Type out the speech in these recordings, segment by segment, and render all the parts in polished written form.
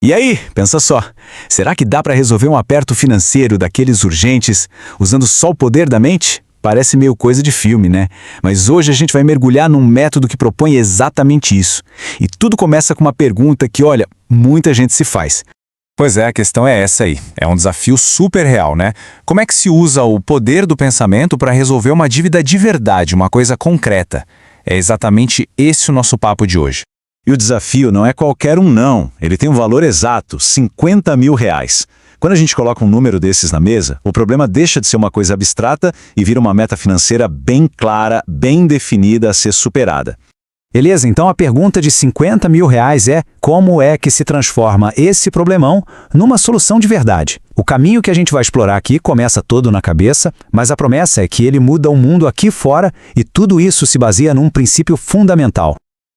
E aí, pensa só, será que dá para resolver um aperto financeiro daqueles urgentes usando só o poder da mente? Parece meio coisa de filme, né? Mas hoje a gente vai mergulhar num método que propõe exatamente isso. E tudo começa com uma pergunta que, olha, muita gente se faz. Pois é, a questão é essa aí. É um desafio super real, né? Como é que se usa o poder do pensamento para resolver uma dívida de verdade, uma coisa concreta? É exatamente esse o nosso papo de hoje. E o desafio não é qualquer um, não. Ele tem um valor exato, R$50 mil. Quando a gente coloca um número desses na mesa, o problema deixa de ser uma coisa abstrata e vira uma meta financeira bem clara, bem definida a ser superada. Beleza, então a pergunta de R$50 mil é como é que se transforma esse problemão numa solução de verdade? O caminho que a gente vai explorar aqui começa todo na cabeça, mas a promessa é que ele muda o mundo aqui fora e tudo isso se baseia num princípio fundamental.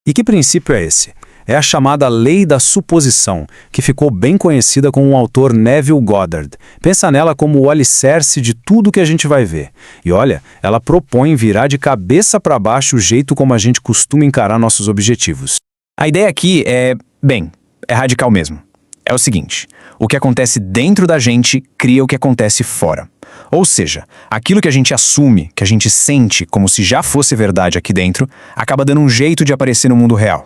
E que princípio é esse? É a chamada Lei da Suposição, que ficou bem conhecida com o autor Neville Goddard. Pensa nela como o alicerce de tudo que a gente vai ver. E olha, ela propõe virar de cabeça para baixo o jeito como a gente costuma encarar nossos objetivos. A ideia aqui é radical mesmo. É o seguinte, o que acontece dentro da gente cria o que acontece fora. Ou seja, aquilo que a gente assume, que a gente sente como se já fosse verdade aqui dentro, acaba dando um jeito de aparecer no mundo real.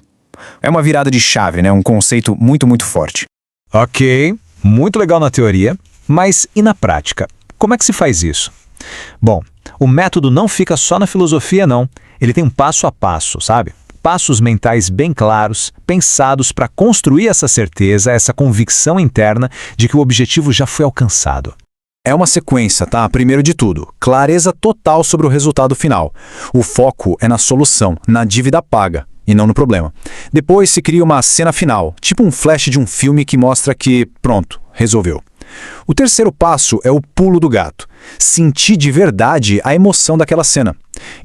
É uma virada de chave, né? Um conceito muito, muito forte. Ok, muito legal na teoria, mas e na prática? Como é que se faz isso? Bom, o método não fica só na filosofia, não. Ele tem um passo a passo, sabe? Passos mentais bem claros, pensados para construir essa certeza, essa convicção interna de que o objetivo já foi alcançado. É uma sequência, tá? Primeiro de tudo, clareza total sobre o resultado final. O foco é na solução, na dívida paga, e não no problema. Depois se cria uma cena final, tipo um flash de um filme que mostra que, pronto, resolveu. O terceiro passo é o pulo do gato. Sentir de verdade a emoção daquela cena.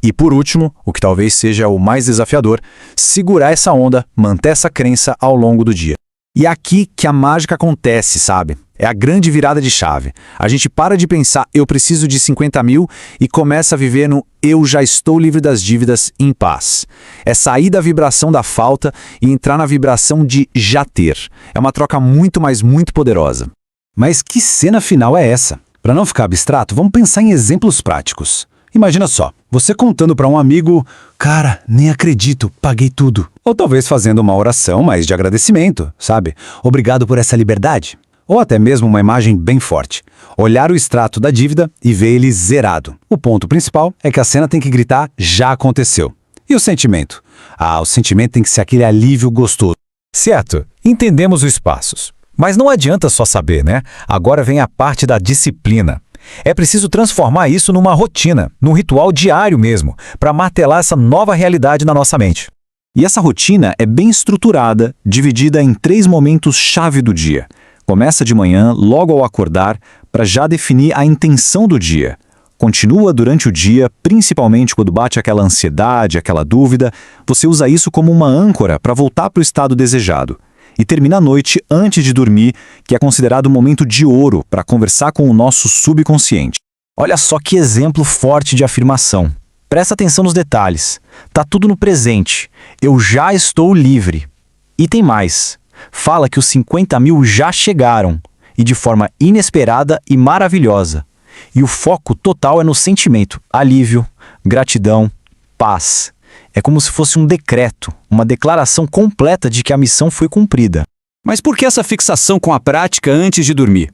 E por último, o que talvez seja o mais desafiador, segurar essa onda, manter essa crença ao longo do dia. E é aqui que a mágica acontece, sabe? É a grande virada de chave. A gente para de pensar, eu preciso de 50 mil e começa a viver no eu já estou livre das dívidas em paz. É sair da vibração da falta e entrar na vibração de já ter. É uma troca muito, mas muito poderosa. Mas que cena final é essa? Para não ficar abstrato, vamos pensar em exemplos práticos. Imagina só, você contando para um amigo, cara, nem acredito, paguei tudo. Ou talvez fazendo uma oração, mas de agradecimento, sabe? Obrigado por essa liberdade. Ou até mesmo uma imagem bem forte. Olhar o extrato da dívida e ver ele zerado. O ponto principal é que a cena tem que gritar, já aconteceu. E o sentimento? O sentimento tem que ser aquele alívio gostoso. Certo, entendemos os passos. Mas não adianta só saber, né? Agora vem a parte da disciplina. É preciso transformar isso numa rotina, num ritual diário mesmo, para martelar essa nova realidade na nossa mente. E essa rotina é bem estruturada, dividida em 3 momentos-chave do dia. Começa de manhã, logo ao acordar, para já definir a intenção do dia. Continua durante o dia, principalmente quando bate aquela ansiedade, aquela dúvida. Você usa isso como uma âncora para voltar para o estado desejado. E termina a noite antes de dormir, que é considerado um momento de ouro para conversar com o nosso subconsciente. Olha só que exemplo forte de afirmação. Presta atenção nos detalhes. Tá tudo no presente. Eu já estou livre. E tem mais. Fala que os 50 mil já chegaram, e de forma inesperada e maravilhosa. E o foco total é no sentimento, alívio, gratidão, paz. É como se fosse um decreto, uma declaração completa de que a missão foi cumprida. Mas por que essa fixação com a prática antes de dormir?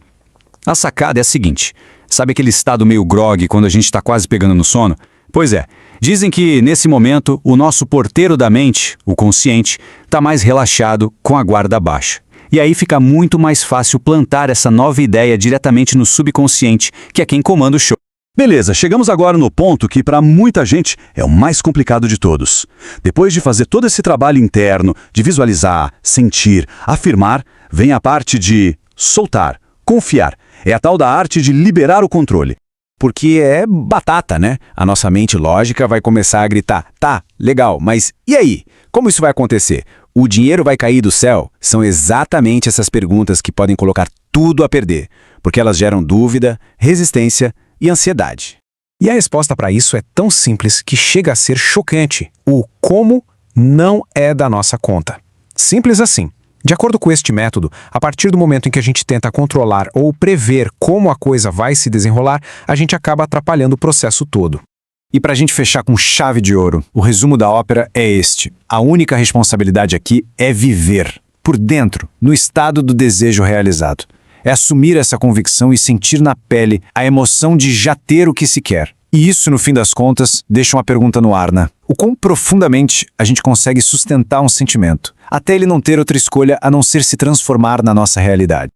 A sacada é a seguinte, sabe aquele estado meio grogue quando a gente está quase pegando no sono? Pois é, dizem que nesse momento o nosso porteiro da mente, o consciente, está mais relaxado com a guarda baixa. E aí fica muito mais fácil plantar essa nova ideia diretamente no subconsciente, que é quem comanda o show. Beleza, chegamos agora no ponto que para muita gente é o mais complicado de todos. Depois de fazer todo esse trabalho interno, de visualizar, sentir, afirmar, vem a parte de soltar, confiar. É a tal da arte de liberar o controle. Porque é batata, né? A nossa mente lógica vai começar a gritar, tá, legal, mas e aí? Como isso vai acontecer? O dinheiro vai cair do céu? São exatamente essas perguntas que podem colocar tudo a perder, porque elas geram dúvida, resistência e ansiedade. E a resposta para isso é tão simples que chega a ser chocante. O como não é da nossa conta. Simples assim. De acordo com este método, a partir do momento em que a gente tenta controlar ou prever como a coisa vai se desenrolar, a gente acaba atrapalhando o processo todo. E para a gente fechar com chave de ouro, o resumo da ópera é este. A única responsabilidade aqui é viver, por dentro, no estado do desejo realizado. É assumir essa convicção e sentir na pele a emoção de já ter o que se quer. E isso, no fim das contas, deixa uma pergunta no ar, né? O quão profundamente a gente consegue sustentar um sentimento, até ele não ter outra escolha a não ser se transformar na nossa realidade.